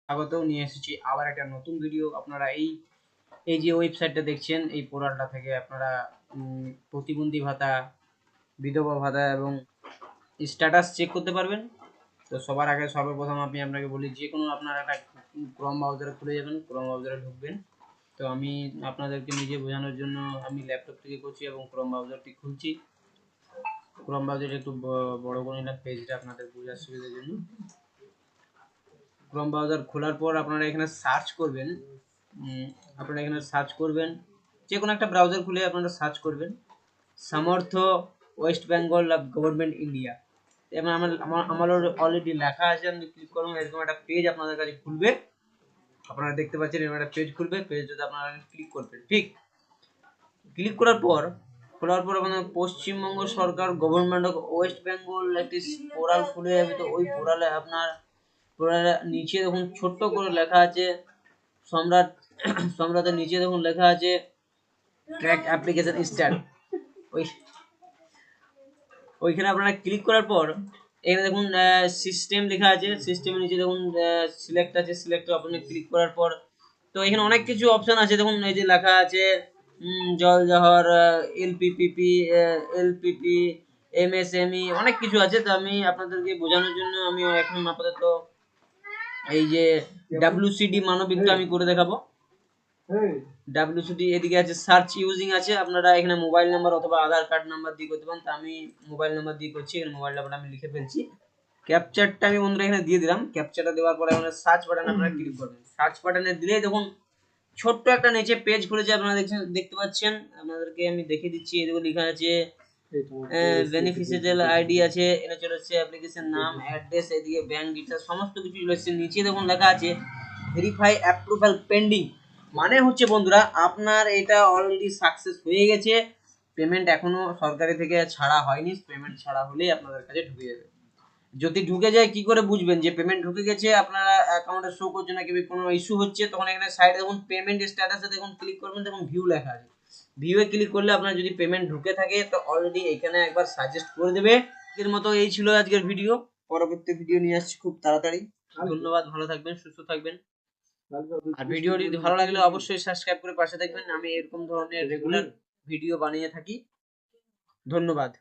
স্বাগত নিয়ে এসেছি আবার একটা নতুন ভিডিও। আপনারা এই যে ওয়েবসাইটটা দেখছেন, এই পোর্টালটা থেকে আপনারা প্রতিবন্ধী ভাতা, বিধবা ভাতা এবং স্ট্যাটাস চেক করতে পারবেন। তো সবার আগে সর্বপ্রথম আমি আপনাকে বলি, যে কোনো আপনারা একটা ক্রোম ব্রাউজারে খুলে যাবেন, ক্রোম ব্রাউজারে ঢুকবেন। তো আমি আপনাদেরকে নিজে বোঝানোর জন্য আমি ল্যাপটপ থেকে করছি এবং ক্রোম ব্রাউজারটি খুলছি। ক্রোম ব্রাউজারটা একটু বড় করে নিলাম পেজটা আপনাদের বোঝার সুবিধার জন্য। ক্রোম ব্রাউজার খোলার পর আপনারা এখানে সার্চ করবেন, যে কোনো একটা ব্রাউজার খুলে আপনারা সার্চ করবেন সামর্থ্য ওয়েস্ট বেঙ্গল গভর্নমেন্ট ইন্ডিয়া। এবং আমার অলরেডি লেখা আছে, আপনি ক্লিক করুন, এরকম একটা পেজ আপনাদের কাছে খুলবে। আপনারা দেখতে পাচ্ছেন এরকম একটা পেজ খুলবে, পেজটাতে আপনারা ক্লিক করবেন। ঠিক ক্লিক করার পর আপনার পশ্চিমবঙ্গ সরকার গভর্নমেন্ট অফ ওয়েস্ট বেঙ্গল একটি পোর্টাল খুলে যাবে। তো ওই পোর্টালে আপনার নিচে দেখুন ছোট্ট করে লেখা আছে সম্রাটের নিচে দেখুন লেখা আছে ট্র্যাক অ্যাপ্লিকেশন স্টার্ট। ওইখানে আপনারা ক্লিক করার পর এখানে দেখুন সিস্টেম লেখা আছে, সিস্টেমের নিচে দেখুন সিলেক্ট আছে, সিলেক্টে আপনি ক্লিক করার পর তো এখানে অনেক কিছু অপশন আছে। দেখুন এই যে লেখা আছে জল জহর, এলপিপিপি, এলপিপি, এমএসএমই, অনেক কিছু আছে। তো আমি আপনাদেরকে বোঝানোর জন্য আমি এখন আপাতত এই যে ডাব্লিউসিডি মানবিকটা আমি করে দেখাবো। ডাব্লিউসিডি এদিকে আছে, সার্চ ইউজিং আছে, আপনারা এখানে মোবাইল নাম্বার অথবা আধার কার্ড নাম্বার দিয়ে করতে পারেন। তো আমি মোবাইল নাম্বার দিয়ে করছি, এখানে মোবাইল নাম্বারটা আমি লিখে ফেলছি। ক্যাপচারটা আমি বন্ধুরা এখানে দিয়ে দিলাম। ক্যাপচারটা দেওয়ার পরে এখানে সার্চ বাটনে আপনারা ক্লিক করবেন। সার্চ বাটনে দিলেই দেখুন ছোট্ট একটা নিচে পেজ খুলেছে, আপনারা দেখতে পাচ্ছেন। আপনাদেরকে আমি দেখিয়ে দিচ্ছি। এদিকে লেখা আছে বেনিফিশিয়ারি আইডি আছে, এটা চলে হচ্ছে অ্যাপ্লিকেশন নাম, অ্যাড্রেস, এদিকে ব্যাংক ডিটেইলস, সমস্ত কিছু চলে এসেছে। নিচে দেখুন লেখা আছে ভেরিফাই অ্যাপ্রুভাল পেন্ডিং। মানে হচ্ছে বন্ধুরা, আপনার এটা অলরেডি সাকসেস হয়ে গেছে, পেমেন্ট এখনো সরকারি থেকে ছাড়া হয়নি। পেমেন্ট ছাড়া হলেই আপনাদের কাছে ঢুকে যাবে। যদি ঢুকে যায় কি করে বুঝবেন যে পেমেন্ট ঢুকে গেছে? আপনারা অ্যাকাউন্টে শো করছে না, কি কোনো ইস্যু হচ্ছে, তখন এখানে সাইডে দেখুন পেমেন্ট স্ট্যাটাসে দেখুন ক্লিক করবেন, দেখুন ভিউ লেখা আছে। ভিউয়ে ক্লিক করলে আপনার যদি পেমেন্ট ঢুকে থাকে তো অলরেডি এখানে একবার সাজেস্ট করে দেবে। এর মতো এই ছিল আজকের ভিডিও। পরবর্তী ভিডিও নিয়ে আসছি খুব তাড়াতাড়ি। ধন্যবাদ, ভালো থাকবেন, সুস্থ থাকবেন। আর ভিডিও যদি ভালো লাগলে অবশ্যই সাবস্ক্রাইব করে পাশে থাকবেন। আমি এরকম ধরনের রেগুলার ভিডিও বানিয়ে থাকি। ধন্যবাদ।